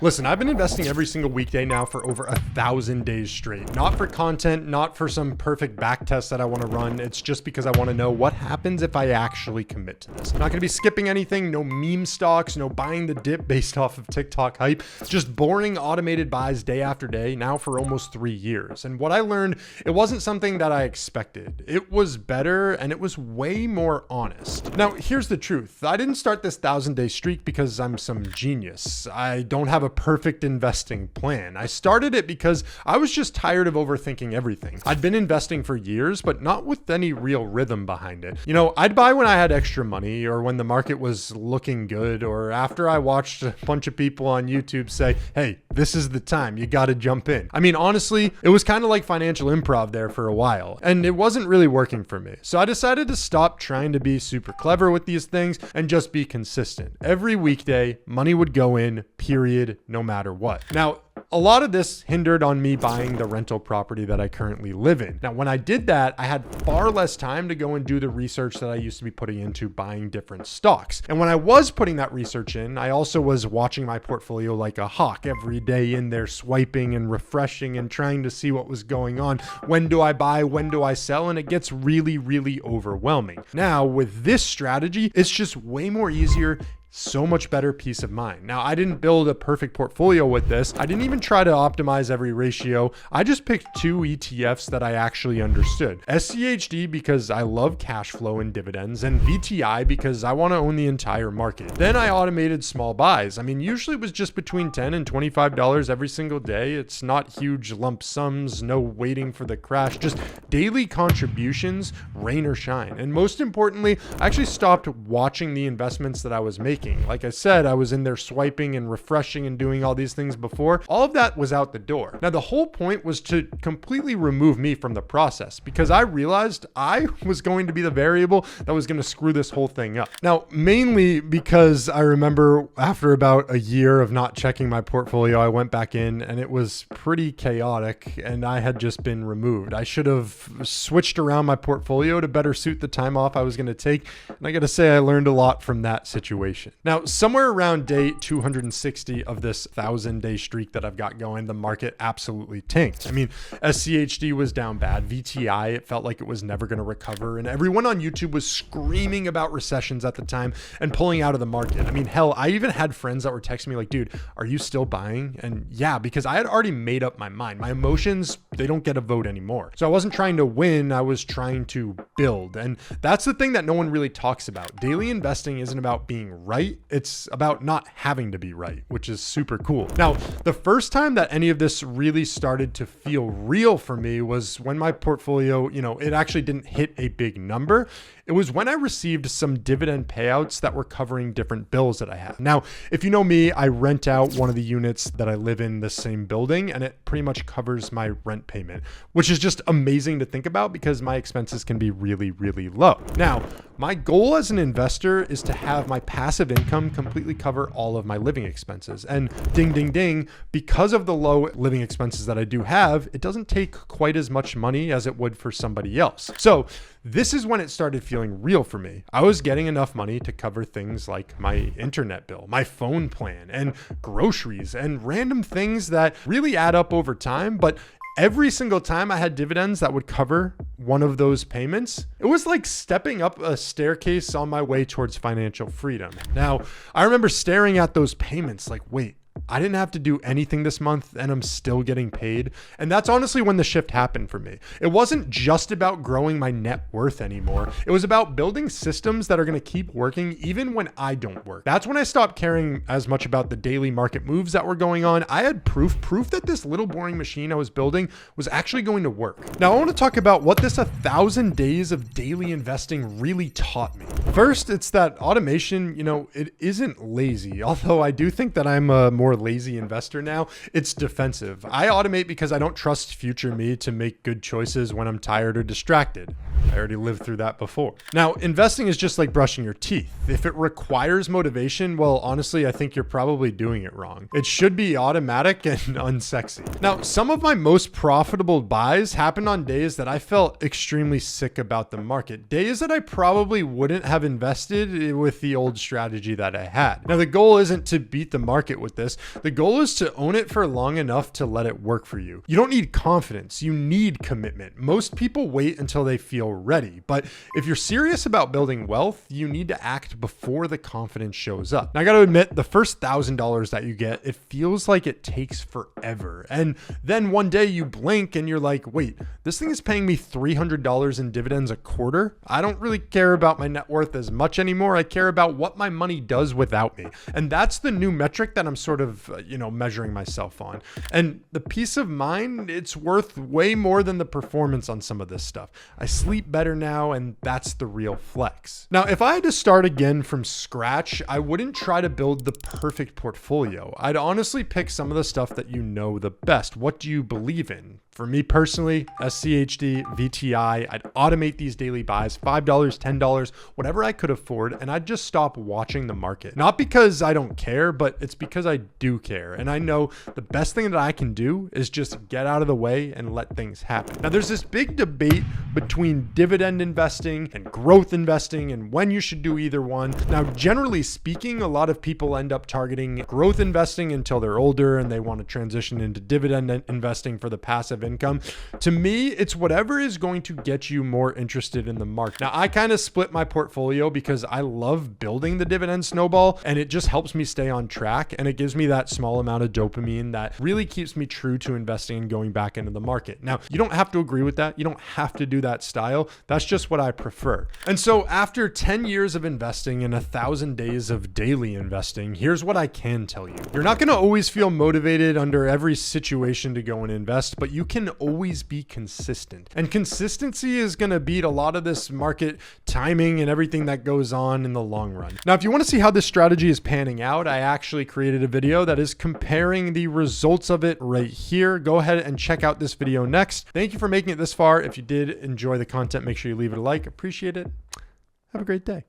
Listen, I've been investing every single weekday now for over 1,000 days straight. Not for content, not for some perfect back test that I want to run. It's just because I want to know what happens if I actually commit to this. I'm not going to be skipping anything, no meme stocks, no buying the dip based off of TikTok hype. It's just boring automated buys day after day now for almost 3 years. And what I learned, it wasn't something that I expected. It was better and it was way more honest. Now, here's the truth. I didn't start this 1,000-day streak because I'm some genius. I don't have a perfect investing plan. I started it because I was just tired of overthinking everything. I'd been investing for years, but not with any real rhythm behind it. You know, I'd buy when I had extra money or when the market was looking good, or after I watched a bunch of people on YouTube say, hey, this is the time, you got to jump in. I mean, honestly, it was kind of like financial improv there for a while, and it wasn't really working for me. So I decided to stop trying to be super clever with these things and just be consistent. Every weekday, money would go in, period, no matter what. Now, a lot of this hindered on me buying the rental property that I currently live in. Now, when I did that, I had far less time to go and do the research that I used to be putting into buying different stocks. And when I was putting that research in, I also was watching my portfolio like a hawk every day in there, swiping and refreshing and trying to see what was going on. When do I buy? When do I sell? And it gets really, really overwhelming. Now, with this strategy, it's just way more easier. So much better peace of mind. Now, I didn't build a perfect portfolio with this. I didn't even try to optimize every ratio. I just picked 2 ETFs that I actually understood. SCHD because I love cash flow and dividends, and VTI because I want to own the entire market. Then I automated small buys. I mean, usually it was just between $10 and $25 every single day. It's not huge lump sums, no waiting for the crash, just daily contributions, rain or shine. And most importantly, I actually stopped watching the investments that I was making. Like I said, I was in there swiping and refreshing and doing all these things before. All of that was out the door. Now, the whole point was to completely remove me from the process because I realized I was going to be the variable that was going to screw this whole thing up. Now, mainly because I remember after about a year of not checking my portfolio, I went back in and it was pretty chaotic and I had just been removed. I should have switched around my portfolio to better suit the time off I was going to take. And I got to say, I learned a lot from that situation. Now, somewhere around day 260 of this 1,000-day streak that I've got going, the market absolutely tanked. I mean, SCHD was down bad. VTI, it felt like it was never going to recover. And everyone on YouTube was screaming about recessions at the time and pulling out of the market. I mean, hell, I even had friends that were texting me like, dude, are you still buying? And yeah, because I had already made up my mind. My emotions, they don't get a vote anymore. So I wasn't trying to win. I was trying to build. And that's the thing that no one really talks about. Daily investing isn't about being right. It's about not having to be right, which is super cool. Now, the first time that any of this really started to feel real for me was when my portfolio, it actually didn't hit a big number. It was when I received some dividend payouts that were covering different bills that I had. Now, if you know me, I rent out one of the units that I live in the same building, and it pretty much covers my rent payment, which is just amazing to think about because my expenses can be really, really low. Now, my goal as an investor is to have my passive income completely cover all of my living expenses. And ding, ding, ding, because of the low living expenses that I do have, it doesn't take quite as much money as it would for somebody else. So this is when it started feeling real for me. I was getting enough money to cover things like my internet bill, my phone plan, and groceries, and random things that really add up over time. But every single time I had dividends that would cover one of those payments, it was like stepping up a staircase on my way towards financial freedom. Now, I remember staring at those payments like, wait, I didn't have to do anything this month and I'm still getting paid. And that's honestly when the shift happened for me. It wasn't just about growing my net worth anymore. It was about building systems that are going to keep working even when I don't work. That's when I stopped caring as much about the daily market moves that were going on. I had proof that this little boring machine I was building was actually going to work. Now I want to talk about what this 1,000 days of daily investing really taught me. First, it's that automation, it isn't lazy. Although I do think that I'm a more lazy investor now, it's defensive. I automate because I don't trust future me to make good choices when I'm tired or distracted. I already lived through that before. Now, investing is just like brushing your teeth. If it requires motivation, well, honestly, I think you're probably doing it wrong. It should be automatic and unsexy. Now, some of my most profitable buys happened on days that I felt extremely sick about the market. Days that I probably wouldn't have invested with the old strategy that I had. Now, the goal isn't to beat the market with this. The goal is to own it for long enough to let it work for you. You don't need confidence, you need commitment. Most people wait until they feel ready, but if you're serious about building wealth, you need to act before the confidence shows up. Now, I gotta admit, the first $1,000 that you get, it feels like it takes forever. And then one day you blink and you're like, wait, this thing is paying me $300 in dividends a quarter? I don't really care about my net worth as much anymore. I care about what my money does without me. And that's the new metric that I'm sort of, measuring myself on. And the peace of mind, it's worth way more than the performance on some of this stuff. I sleep better now, and that's the real flex. Now, if I had to start again from scratch, I wouldn't try to build the perfect portfolio. I'd honestly pick some of the stuff that you know the best. What do you believe in? For me personally, SCHD, VTI, I'd automate these daily buys, $5, $10, whatever I could afford, and I'd just stop watching the market. Not because I don't care, but it's because I do care. And I know the best thing that I can do is just get out of the way and let things happen. Now, there's this big debate between dividend investing and growth investing and when you should do either one. Now, generally speaking, a lot of people end up targeting growth investing until they're older and they want to transition into dividend investing for the passive income. To me, it's whatever is going to get you more interested in the market. Now, I kind of split my portfolio because I love building the dividend snowball, and it just helps me stay on track, and it gives me that small amount of dopamine that really keeps me true to investing and going back into the market. Now, you don't have to agree with that. You don't have to do that style. That's just what I prefer. And so after 10 years of investing and 1,000 days of daily investing, here's what I can tell you. You're not going to always feel motivated under every situation to go and invest, but you can always be consistent. And consistency is going to beat a lot of this market timing and everything that goes on in the long run. Now, if you want to see how this strategy is panning out, I actually created a video that is comparing the results of it right here. Go ahead and check out this video next. Thank you for making it this far. If you did enjoy the content, make sure you leave it a like. Appreciate it. Have a great day.